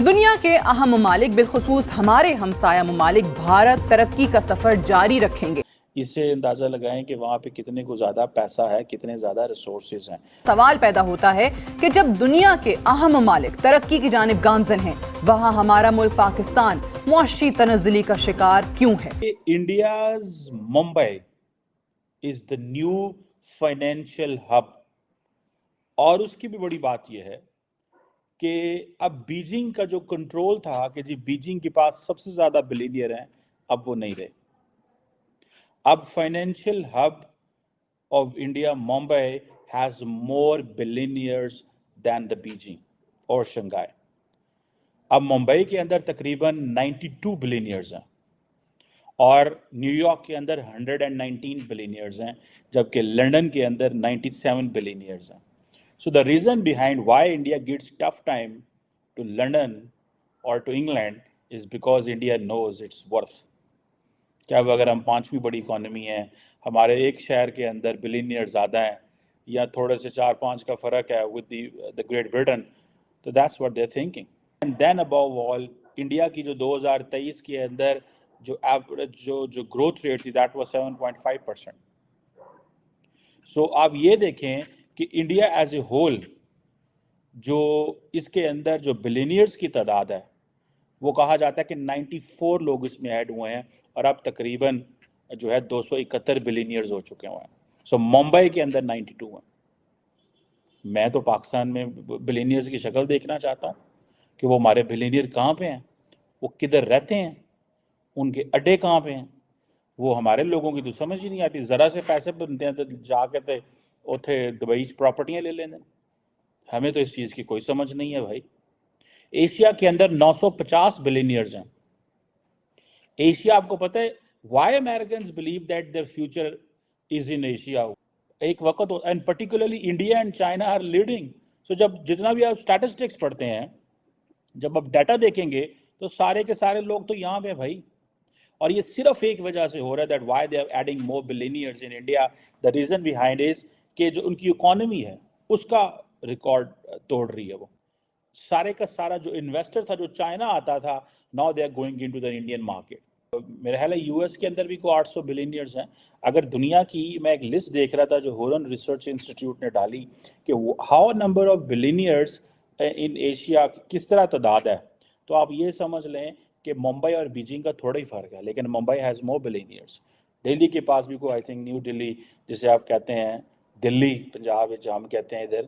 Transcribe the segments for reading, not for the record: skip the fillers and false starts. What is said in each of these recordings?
دنیا کے اہم ممالک بالخصوص ہمارے ہمسایہ ممالک بھارت ترقی کا سفر جاری رکھیں گے۔ اس سے اندازہ لگائیں کہ وہاں پہ کتنے کو زیادہ پیسہ ہے، کتنے زیادہ ریسورسز ہیں۔ سوال پیدا ہوتا ہے کہ جب دنیا کے اہم ممالک ترقی کی جانب گامزن ہیں، وہاں ہمارا ملک پاکستان معاشی تنزلی کا شکار کیوں ہے؟ India's Mumbai is the new financial hub, اور اس کی بھی بڑی بات یہ ہے کہ اب بیجنگ کا جو کنٹرول تھا کہ جی بیجنگ کے پاس سب سے زیادہ بلینئر ہیں، اب وہ نہیں رہے۔ اب financial hub of India Mumbai has more billionaires than the Beijing اور شنگھائی۔ اب ممبئی کے اندر تقریباً 92 بلینئرز ہیں، اور نیو یارک کے اندر 119 بلینئرز ہیں، جبکہ لنڈن کے اندر 97 بلینئرز ہیں۔ So the reason behind why India gets tough time to London or to England is because India knows its worth. کہ اب اگر ہم 5ویں بڑی اکانومی ہیں، ہمارے ایک شہر کے اندر بلینئر زیادہ ہیں یا تھوڑے سے 4-5 کا فرق ہے with the Great Britain، تو that's what they're thinking. And then above all، India کی جو 2023 کے اندر جو ایوریج جو گروتھ ریٹ تھی that was 7.5%. سو آپ یہ دیکھیں کہ انڈیا ایز اے ہول جو اس کے اندر جو بلینئرز کی تعداد ہے، وہ کہا جاتا ہے کہ 94 لوگ اس میں ایڈ ہوئے ہیں، اور اب تقریباً جو ہے 271 بلینئرز ہو چکے ہوئے ہیں۔ سو ممبئی کے اندر 92 ہیں۔ میں تو پاکستان میں بلینئرز کی شکل دیکھنا چاہتا ہوں کہ وہ ہمارے بلینئر کہاں پہ ہیں، وہ کدھر رہتے ہیں، ان کے اڈے کہاں پہ ہیں۔ وہ ہمارے لوگوں کی تو سمجھ ہی نہیں آتی، ذرا سے پیسے بنتے ہیں تو جا کے تے اتھے دبئی پراپرٹیاں لے لینے۔ ہمیں تو اس چیز کی کوئی سمجھ نہیں ہے بھائی۔ ایشیا کے اندر 950 بلینئرز ہیں۔ ایشیا، آپ کو پتہ ہے why Americans believe that their future is in Asia? ایک وقت and particularly India and China are leading. So جب جتنا بھی آپ اسٹیٹسٹکس پڑھتے ہیں، جب آپ ڈیٹا دیکھیں گے تو سارے کے سارے لوگ تو یہاں پہ بھائی، اور یہ صرف ایک وجہ سے ہو رہا ہے that why they are adding more billionaires in India. The reason behind is کہ جو ان کی اکانومی ہے اس کا ریکارڈ توڑ رہی ہے۔ وہ سارے کا سارا جو انویسٹر تھا جو چائنا آتا تھا، now they are going into the Indian market. میرے خیال ہے یو ایس کے اندر بھی کوئی 800 بلینئرز ہیں۔ اگر دنیا کی، میں ایک لسٹ دیکھ رہا تھا جو ہورن ریسرچ انسٹیٹیوٹ نے ڈالی کہ how number of billionaires in Asia, کس طرح تعداد ہے، تو آپ یہ سمجھ لیں کہ ممبئی اور بیجنگ کا تھوڑا ہی فرق ہے، لیکن Mumbai has more billionaires. Delhi کے پاس بھی کوئی آئی تھنک نیو دلی جسے آپ کہتے ہیں، دلی پنجاب جو ہم کہتے ہیں ادھر،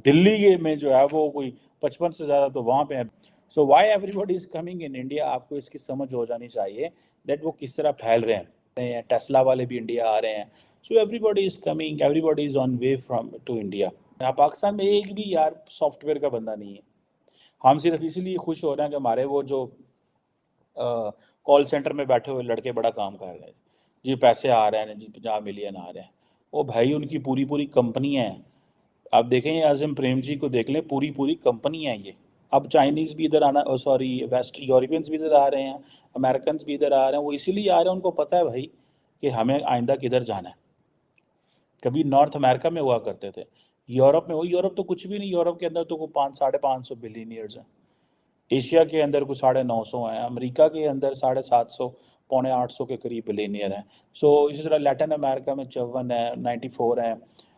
دلی میں جو ہے وہ کوئی 55 سے زیادہ تو وہاں پہ ہیں۔ So why every body is coming in India, آپ کو اس کی سمجھ ہو جانی چاہیے دیٹ وہ کس طرح پھیل رہے ہیں۔ ٹیسلا والے بھی انڈیا آ رہے ہیں۔ So everybody is coming, everybody is on way from to India. Pakistan میں ایک بھی یار سافٹ ویئر کا بندہ نہیں ہے۔ ہم صرف اسی لیے خوش ہو رہے ہیں کہ ہمارے وہ جو کال سینٹر میں بیٹھے ہوئے لڑکے بڑا کام کر رہے ہیں، جی پیسے آ رہے ہیں، جی 50 ملین آ رہے ہیں۔ وہ بھائی ان کی پوری پوری کمپنیاں ہیں۔ آپ دیکھیں یہ اعظم پریم جی کو دیکھ لیں، پوری پوری کمپنیاں ہیں یہ۔ اب چائنیز بھی ادھر آنا، سوری ویسٹ یورپینز بھی ادھر آ رہے ہیں، امریکنز بھی ادھر آ رہے ہیں۔ وہ اسی لیے آ رہے ہیں، ان کو پتہ ہے بھائی کہ ہمیں آئندہ کدھر جانا ہے۔ کبھی نارتھ امریکہ میں ہوا کرتے تھے، یورپ میں، وہ یورپ تو کچھ بھی نہیں، یورپ کے اندر تو کوئی 500-550 بلینئرز ہیں۔ ایشیا کے اندر کوئی 950 ہیں، امریکہ کے اندر 750 750 کے قریب بلینئر ہیں۔ سو اسی طرح لیٹن امریکہ میں 54 ہیں، 94 ہیں،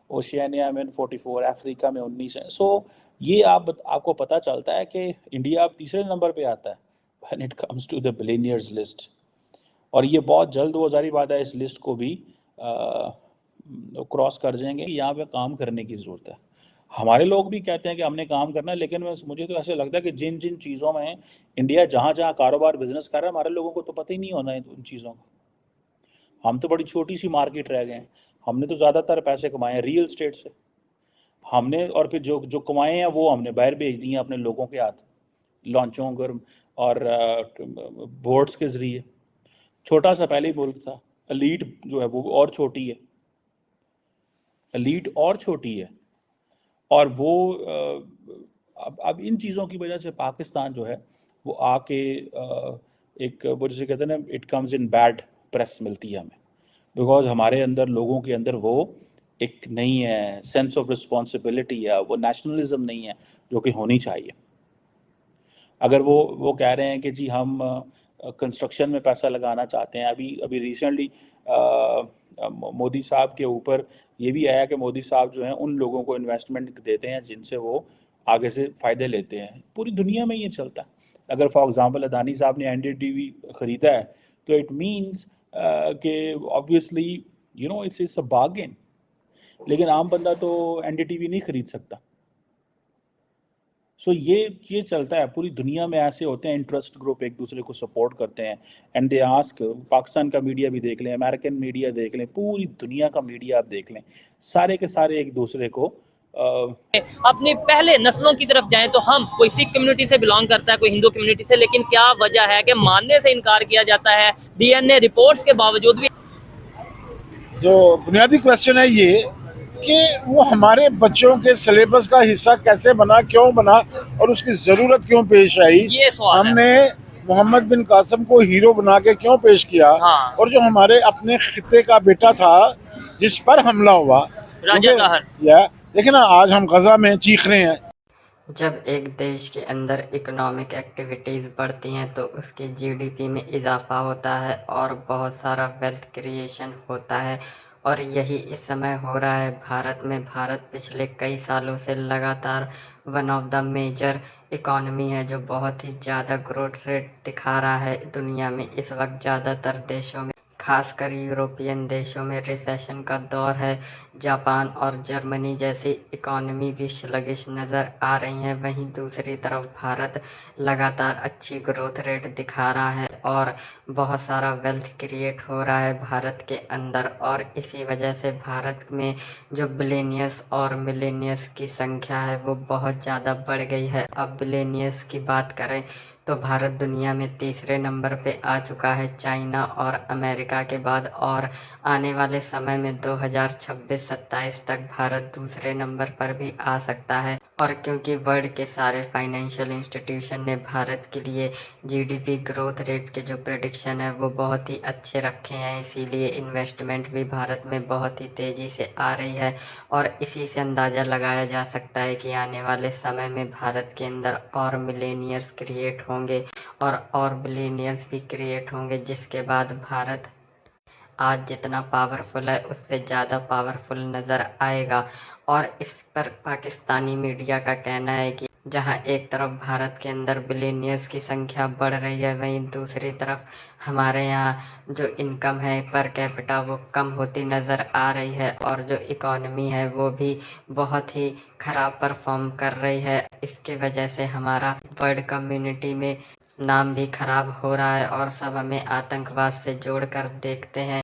اوشینیا میں 44، افریقہ میں 19 ہیں۔ سو یہ آپ کو پتہ چلتا ہے کہ انڈیا اب تیسرے نمبر پہ آتا ہے when it comes to the billionaires list، اور یہ بہت جلد وہ ظاہری بات ہے اس لسٹ کو بھی کراس کر جائیں گے۔ یہاں پہ کام کرنے کی ضرورت ہے۔ ہمارے لوگ بھی کہتے ہیں کہ ہم نے کام کرنا ہے، لیکن مجھے تو ایسے لگتا ہے کہ جن جن چیزوں میں انڈیا جہاں جہاں کاروبار بزنس کر رہا ہے، ہمارے لوگوں کو تو پتہ ہی نہیں ہونا ہے ان چیزوں کا۔ ہم تو بڑی چھوٹی سی مارکیٹ رہ گئے ہیں۔ ہم نے تو زیادہ تر پیسے کمائے ہیں ریئل اسٹیٹ سے، ہم نے، اور پھر جو کمائے ہیں وہ ہم نے باہر بھیج دیے ہیں اپنے لوگوں کے ہاتھ، لانچوں اور بورڈز کے ذریعے۔ چھوٹا سا پہلے ہی ملک تھا، ایلیٹ جو ہے وہ اور چھوٹی ہے، ایلیٹ اور چھوٹی ہے، اور وہ اب ان چیزوں کی وجہ سے پاکستان جو ہے وہ آ کے ایک وہ جسے کہتے ہیں نا it comes in bad press ملتی ہے ہمیں، بیکاز ہمارے اندر لوگوں کے اندر وہ ایک نہیں ہے سینس آف رسپانسبلٹی ہے، وہ نیشنلزم نہیں ہے جو کہ ہونی چاہیے۔ اگر وہ کہہ رہے ہیں کہ جی ہم کنسٹرکشن میں پیسہ لگانا چاہتے ہیں. ابھی ریسنٹلی مودی صاحب کے اوپر یہ بھی آیا کہ مودی صاحب جو ہیں ان لوگوں کو انویسٹمنٹ دیتے ہیں جن سے وہ آگے سے فائدے لیتے ہیں. پوری دنیا میں یہ چلتا ہے. اگر فار ایگزامپل اڈانی صاحب نے این ڈی ٹی وی خریدا ہے تو اٹ مینس کہ آبویسلی اٹس اے بارگین. لیکن عام بندہ تو این ڈی ٹی وی نہیں خرید سکتا. سو یہ چلتا ہے پوری دنیا میں. ایسے ہوتے ہیں انٹرسٹ گروپ ایک دوسرے کو سپورٹ کرتے ہیں اینڈ دے آسک. پاکستان کا میڈیا بھی دیکھ لیں, امریکن میڈیا دیکھ لیں, پوری دنیا کا میڈیا آپ دیکھ لیں, سارے کے سارے ایک دوسرے کو اپنی پہلے نسلوں کی طرف جائیں تو ہم کوئی سکھ کمیونٹی سے بلانگ کرتا ہے, کوئی ہندو کمیونٹی سے, لیکن کیا وجہ ہے کہ ماننے سے انکار کیا جاتا ہے ڈی این اے رپورٹس کے باوجود بھی. جو بنیادی کوشچن ہے یہ کہ وہ ہمارے بچوں کے سلیبس کا حصہ کیسے بنا, کیوں بنا اور اس کی ضرورت کیوں پیش آئی. یہ سوال ہم ہے. نے محمد بن قاسم کو ہیرو بنا کے کیوں پیش کیا, اور جو ہمارے اپنے خطے کا بیٹا تھا جس پر حملہ ہوا, راجہ طاہر. دیکھیں نا آج ہم غزہ میں چیخ رہے ہیں. جب ایک دیش کے اندر اکنامک ایکٹیویٹیز بڑھتی ہیں تو اس کی جی ڈی پی میں اضافہ ہوتا ہے اور بہت سارا ویلتھ کریشن ہوتا ہے, اور یہی اس سمے ہو رہا ہے بھارت میں. بھارت پچھلے کئی سالوں سے لگاتار one of the major economy ہے جو بہت ہی زیادہ گروتھ ریٹ دکھا رہا ہے دنیا میں. اس وقت زیادہ تر دیشوں میں خاص کر یورپین دیشوں میں ریسیشن کا دور ہے. جاپان اور جرمنی جیسی اکانومی بھی سلگش نظر آ رہی ہیں. وہیں دوسری طرف بھارت لگاتار اچھی گروتھ ریٹ دکھا رہا ہے اور بہت سارا ویلتھ کریٹ ہو رہا ہے بھارت کے اندر, اور اسی وجہ سے بھارت میں جو بلینئرس اور ملینئرس کی سنکھیا ہے وہ بہت زیادہ بڑھ گئی ہے. اب بلینئرس کی بات کریں تو بھارت دنیا میں تیسرے نمبر پہ آ چکا ہے چائنا اور امریکہ کے بعد, اور آنے والے سمے میں 2026-27 تک بھارت دوسرے نمبر پر بھی آ سکتا ہے. اور کیونکہ ورلڈ کے سارے فائنینشیل انسٹیٹیوشن نے بھارت کے لیے G D P growth rate کے جو پریڈکشن ہے وہ بہت ہی اچھے رکھے ہیں, اسی لیے انویسٹمنٹ بھی بھارت میں بہت ہی تیزی سے آ رہی ہے. اور اسی سے اندازہ لگایا جا سکتا ہے کہ آنے والے سمے میں بھارت کے اندر اور ملینئرز کریٹ ہوں گے اور بلینئرز بھی کریٹ ہوں گے, جس کے بعد بھارت آج جتنا پاورفل ہے اس سے زیادہ پاورفل نظر آئے گا. اور اس پر پاکستانی میڈیا کا کہنا ہے کہ جہاں ایک طرف بھارت کے اندر بلینئرز کی سنکھیا بڑھ رہی ہے, وہیں دوسری طرف ہمارے یہاں جو انکم ہے پر کیپٹا وہ کم ہوتی نظر آ رہی ہے, اور جو اکانومی ہے وہ بھی بہت ہی خراب پرفارم کر رہی ہے. اس کی وجہ سے ہمارا ورلڈ کمیونٹی میں نام بھی خراب ہو رہا ہے اور سب ہمیں آتنکواد سے جوڑ کر دیکھتے ہیں.